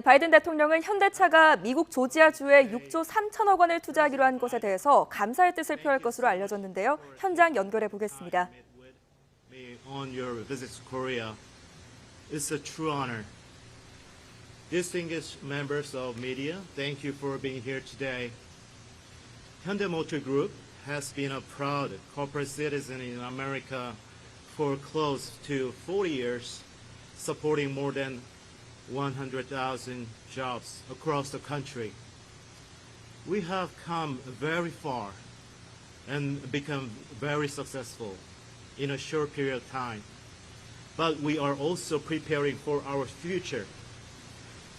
바이든 대통령은 현대차가 미국 조지아주에 6조 3천억 원을 투자하기로 한 것에 대해서 감사의 뜻을 표할 것으로 알려졌는데요. 현장 연결해 보겠습니다. On your visit to Korea, it's a true honor. Distinguished members of media, thank you for being here today. Hyundai Motor Group has been a proud corporate citizen in America for close to 40 years, supporting more than 100,000 jobs across the country. We have come very far and become very successful in a short period of time, but we are also preparing for our future.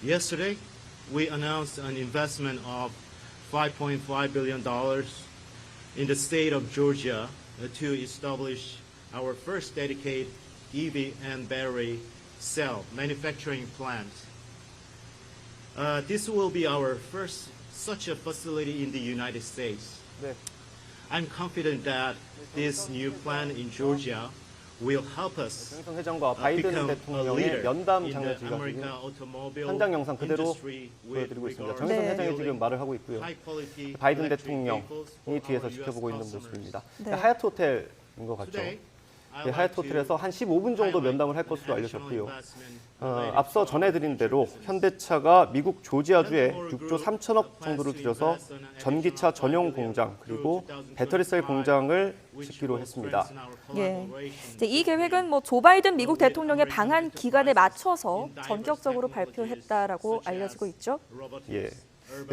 Yesterday, we announced an investment of $5.5 billion in the state of Georgia to establish our first dedicated EV and battery cell manufacturing plant. This will be our first such a facility in the United States. I'm confident that this new plant in Georgia will help us 정의선 회장과 바이든 대통령의 면담 장면 지금 현장 영상 그대로 보여드리고 있습니다. 정의선 회장이 지금 말을 하고 있고요. 바이든 대통령이 뒤에서 지켜보고 있는 모습입니다. 하얏트 호텔인 것 같죠. 하얏트 호텔에서 한 15분 정도 면담을 할 것으로 알려졌고요. 앞서 전해드린 대로 현대차가 미국 조지아주에 6조 3천억 정도를 들여서 전기차 전용 공장 그리고 배터리셀 공장을 짓기로 했습니다. 예, 이 계획은 조 바이든 미국 대통령의 방한 기간에 맞춰서 전격적으로 발표했다라고 알려지고 있죠. 예.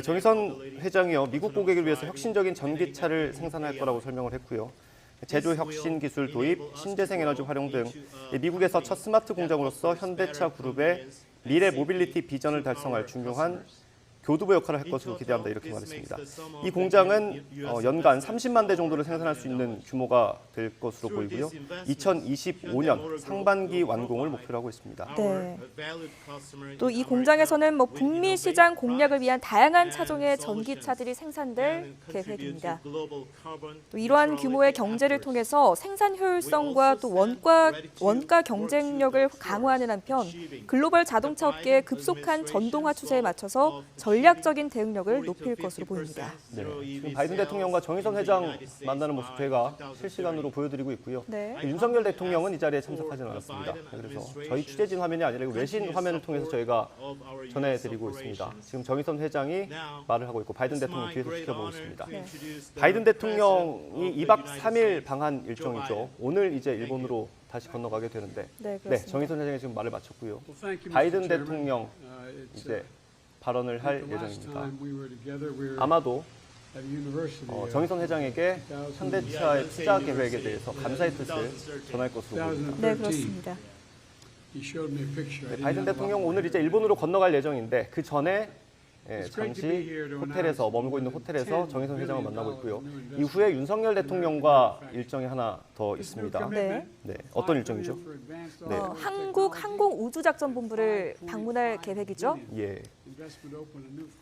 정의선 회장이요, 미국 고객을 위해서 혁신적인 전기차를 생산할 거라고 설명을 했고요. 제조 혁신 기술 도입, 신재생 에너지 활용 등 미국에서 첫 스마트 공장으로서 현대차 그룹의 미래 모빌리티 비전을 달성할 중요한 교두보 역할을 할 것으로 기대한다 이렇게 말했습니다. 이 공장은 연간 30만 대 정도를 생산할 수 있는 규모가 될 것으로 보이고요. 2025년 상반기 완공을 목표로 하고 있습니다. 네. 또 이 공장에서는 북미 시장 공략을 위한 다양한 차종의 전기차들이 생산될 계획입니다. 또 이러한 규모의 경제를 통해서 생산 효율성과 또 원가 경쟁력을 강화하는 한편 글로벌 자동차 업계의 급속한 전동화 추세에 맞춰서 전략적인 대응력을 높일 것으로 보입니다. 네, 지금 바이든 대통령과 정의선 회장 만나는 모습 저희가 실시간으로 보여드리고 있고요. 네. 윤석열 대통령은 이 자리에 참석하지는 않았습니다. 그래서 저희 취재진 화면이 아니라 외신 화면을 통해서 저희가 전해드리고 있습니다. 지금 정의선 회장이 말을 하고 있고 바이든 대통령 뒤에서 지켜보고 있습니다. 네. 바이든 대통령이 2박 3일 방한 일정이죠. 오늘 이제 일본으로 다시 건너가게 되는데, 네, 정의선 회장이 지금 말을 마쳤고요. 바이든 대통령 이제 발언을 할 예정입니다. 아마도 정의선 회장에게 현대차의 투자 계획에 대해서 감사의 뜻을 전할 것으로 보입니다. 네, 그렇습니다. 바이든 대통령 오늘 이제 일본으로 건너갈 예정인데 그 전에 잠시 호텔에서 머물고 있는 호텔에서 정의선 회장을 만나고 있고요. 이후에 윤석열 대통령과 일정이 하나 더 있습니다. 네. 어떤 일정이죠? 한국 항공우주작전본부를 방문할 계획이죠. 예.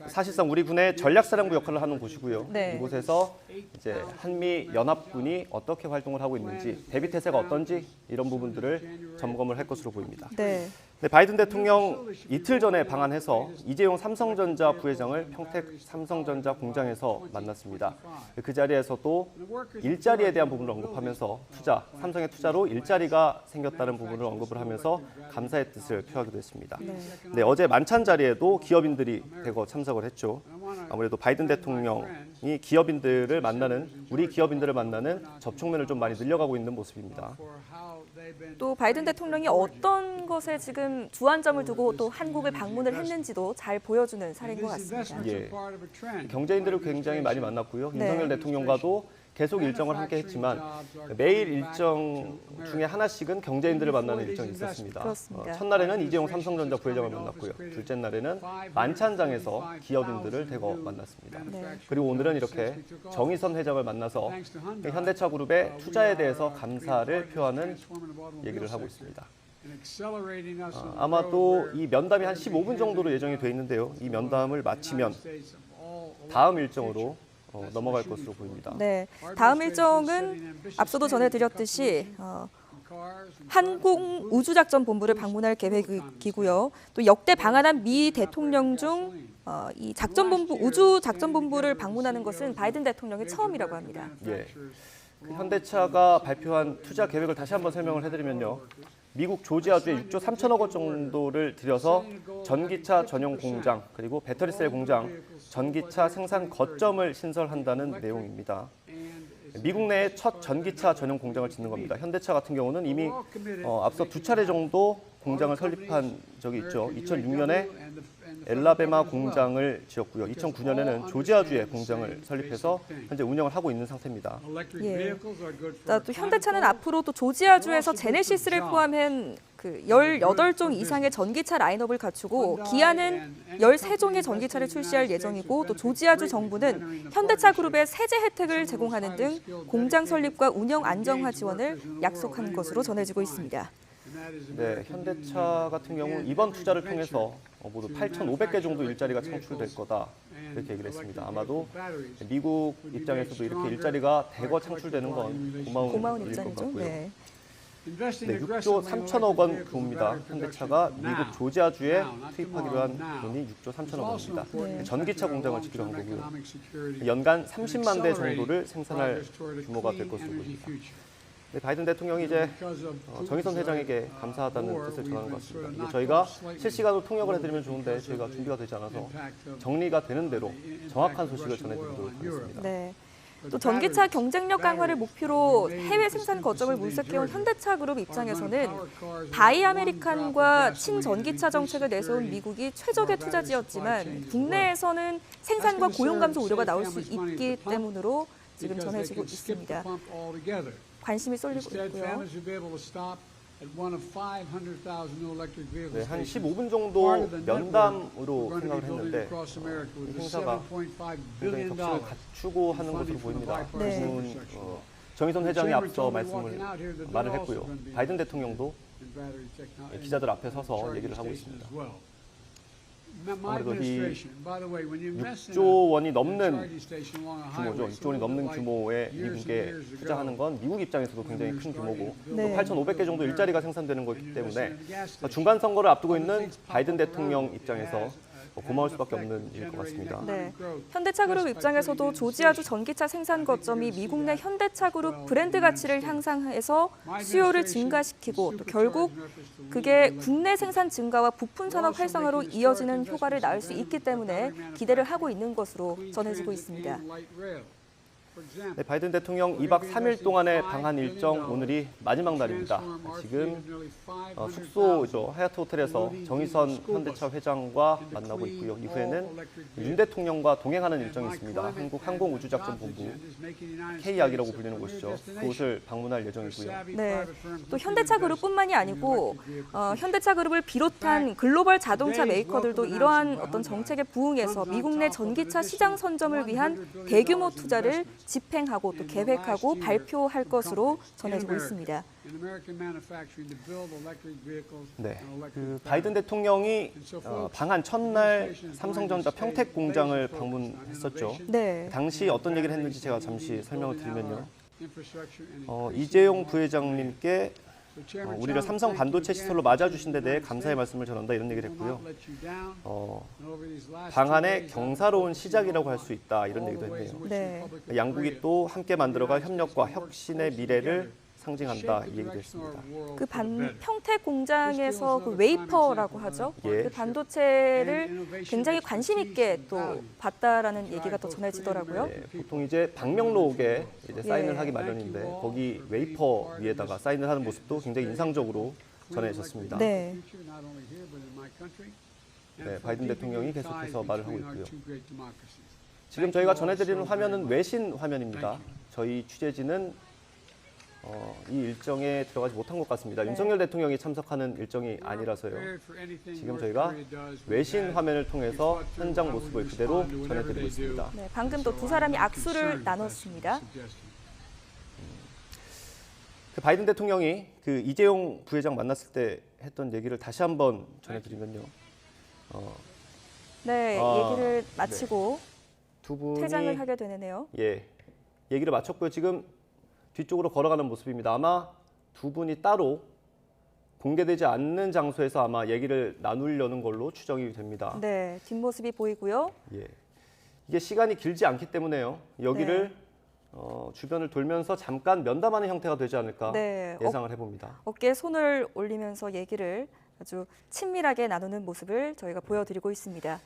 사실상 우리 군의 전략사령부 역할을 하는 곳이고요. 네. 이곳에서 이제 한미 연합군이 어떻게 활동을 하고 있는지, 대비 태세가 어떤지 이런 부분들을 점검을 할 것으로 보입니다. 네. 바이든 대통령 이틀 전에 방한해서 이재용 삼성전자 부회장을 평택 삼성전자 공장에서 만났습니다. 그 자리에서도 일자리에 대한 부분을 언급하면서 삼성의 투자로 일자리가 생겼다는 부분을 언급을 하면서 감사의 뜻을 표하기도 했습니다. 네, 어제 만찬 자리에도 기업인들이 대거 참석을 했죠. 아무래도 바이든 대통령이 기업인들을 만나는, 우리 기업인들을 만나는 접촉면을 좀 많이 늘려가고 있는 모습입니다. 또 바이든 대통령이 어떤 것에 지금 주안점을 두고 또 한국을 방문을 했는지도 잘 보여주는 사례인 것 같습니다. 예. 경제인들을 굉장히 많이 만났고요. 윤석열 대통령과도 계속 일정을 함께 했지만 매일 일정 중에 하나씩은 경제인들을 만나는 일정이 있었습니다. 그렇습니다. 첫날에는 이재용 삼성전자 부회장을 만났고요. 둘째 날에는 만찬장에서 기업인들을 대거 만났습니다. 그리고 오늘은 이렇게 정의선 회장을 만나서 현대차 그룹의 투자에 대해서 감사를 표하는 얘기를 하고 있습니다. 아마도 이 면담이 한 15분 정도로 예정이 돼 있는데요. 이 면담을 마치면 다음 일정으로 넘어갈 것으로 보입니다. 네, 다음 일정은 앞서도 전해드렸듯이 항공우주작전본부를 방문할 계획이고요. 또 역대 방한한 미 대통령 중 이 우주작전본부를 방문하는 것은 바이든 대통령이 처음이라고 합니다. 예. 그 현대차가 발표한 투자 계획을 다시 한번 설명을 해드리면요. 미국 조지아주에 6조 3천억 원 정도를 들여서 전기차 전용 공장, 그리고 배터리셀 공장, 전기차 생산 거점을 신설한다는 내용입니다. 미국 내에 첫 전기차 전용 공장을 짓는 겁니다. 현대차 같은 경우는 이미 앞서 2차례 정도 공장을 설립한 적이 있죠. 2006년에 엘라베마 공장을 지었고요. 2009년에는 조지아주에 공장을 설립해서 현재 운영을 하고 있는 상태입니다. 예. 또 현대차는 앞으로 또 조지아주에서 제네시스를 포함한 그 18종 이상의 전기차 라인업을 갖추고 기아는 13종의 전기차를 출시할 예정이고 또 조지아주 정부는 현대차 그룹에 세제 혜택을 제공하는 등 공장 설립과 운영 안정화 지원을 약속한 것으로 전해지고 있습니다. 네, 현대차 같은 경우 이번 투자를 통해서 모두 8,500개 정도 일자리가 창출될 거다 이렇게 얘기를 했습니다. 아마도 미국 입장에서도 이렇게 일자리가 대거 창출되는 건 고마운 일일 것 같고요. 네, 6조 3천억 원 규모입니다. 현대차가 미국 조지아주에 투입하기로 한 돈이 6조 3천억 원입니다. 네. 전기차 공장을 짓기로 한 거고요. 연간 30만 대 정도를 생산할 규모가 될 것으로 보입니다. 네, 바이든 대통령이 이제 정의선 회장에게 감사하다는 뜻을 전하는 것 같습니다. 이게 저희가 실시간으로 통역을 해드리면 좋은데 저희가 준비가 되지 않아서 정리가 되는 대로 정확한 소식을 전해드리도록 하겠습니다. 네. 또 전기차 경쟁력 강화를 목표로 해외 생산 거점을 물색해온 현대차 그룹 입장에서는 바이 아메리칸과 친전기차 정책을 내세운 미국이 최적의 투자지였지만 국내에서는 생산과 고용 감소 우려가 나올 수 있기 때문으로 지금 전해지고 있습니다. 관심이 쏠리고 있고요. 네, 한 15분 정도 면담으로 생각을 했는데 이 행사가 굉장히 격식을 갖추고 하는 것으로 보입니다. 네. 정의선 회장이 앞서 말을 했고요. 바이든 대통령도 기자들 앞에 서서 얘기를 하고 있습니다. 아무래도 이 6조 원이 넘는 규모죠. 6조 원이 넘는 규모의 미국에 투자하는 건 미국 입장에서도 굉장히 큰 규모고 네. 8,500개 정도 일자리가 생산되는 거기 때문에 중간 선거를 앞두고 있는 바이든 대통령 입장에서 고마울 수밖에 없는 일일 것 같습니다. 네. 현대차 그룹 입장에서도 조지아주 전기차 생산 거점이 미국 내 현대차 그룹 브랜드 가치를 향상해서 수요를 증가시키고 또 결국 그게 국내 생산 증가와 부품 산업 활성화로 이어지는 효과를 낳을 수 있기 때문에 기대를 하고 있는 것으로 전해지고 있습니다. 네, 바이든 대통령 2박 3일 동안의 방한 일정 오늘이 마지막 날입니다. 지금 숙소죠. 하얏트 호텔에서 정의선 현대차 회장과 만나고 있고요. 이후에는 윤 대통령과 동행하는 일정이 있습니다. 한국 항공우주작전본부 K약이라고 불리는 곳이죠. 그곳을 방문할 예정이고요. 네, 또 현대차 그룹뿐만이 아니고 현대차 그룹을 비롯한 글로벌 자동차 메이커들도 이러한 어떤 정책에 부응해서 미국 내 전기차 시장 선점을 위한 대규모 투자를 집행하고 또 계획하고 발표할 것으로 전해지고 있습니다. 네, 그 바이든 대통령이 방한 첫날 삼성전자 평택 공장을 방문했었죠. 네. 당시 어떤 얘기를 했는지 제가 잠시 설명을 드리면요. 이재용 부회장님께 우리를 삼성 반도체 시설로 맞아주신 데 대해 감사의 말씀을 전한다 이런 얘기를 했고요. 방한의 경사로운 시작이라고 할 수 있다 이런 얘기도 했네요. 네. 양국이 또 함께 만들어갈 협력과 혁신의 미래를 상징한다 이 얘기도 했습니다. 그 평택 공장에서 그 웨이퍼라고 하죠. 예. 그 반도체를 굉장히 관심 있게 또 봤다라는 얘기가 또 전해지더라고요. 네, 보통 이제 방명록에 이제 사인을 하기 마련인데 거기 웨이퍼 위에다가 사인을 하는 모습도 굉장히 인상적으로 전해졌습니다. 네. 네, 바이든 대통령이 계속해서 말을 하고 있고요. 지금 저희가 전해드리는 화면은 외신 화면입니다. 저희 취재진은 이 일정에 들어가지 못한 것 같습니다. 네. 윤석열 대통령이 참석하는 일정이 아니라서요. 지금 저희가 외신 화면을 통해서 현장 모습을 그대로 전해드리고 있습니다. 네, 방금 또 두 사람이 악수를 나눴습니다. 그 바이든 대통령이 그 이재용 부회장 만났을 때 했던 얘기를 다시 한번 전해드리면요. 네, 얘기를 마치고 두 분이 퇴장을 하게 되네요. 예, 얘기를 마쳤고요. 지금 뒤쪽으로 걸어가는 모습입니다. 아마 두 분이 따로 공개되지 않는 장소에서 아마 얘기를 나누려는 걸로 추정이 됩니다. 네, 뒷모습이 보이고요. 예, 이게 시간이 길지 않기 때문에요. 여기를 주변을 돌면서 잠깐 면담하는 형태가 되지 않을까 예상을 해봅니다. 어깨에 손을 올리면서 얘기를 아주 친밀하게 나누는 모습을 저희가 보여드리고 있습니다.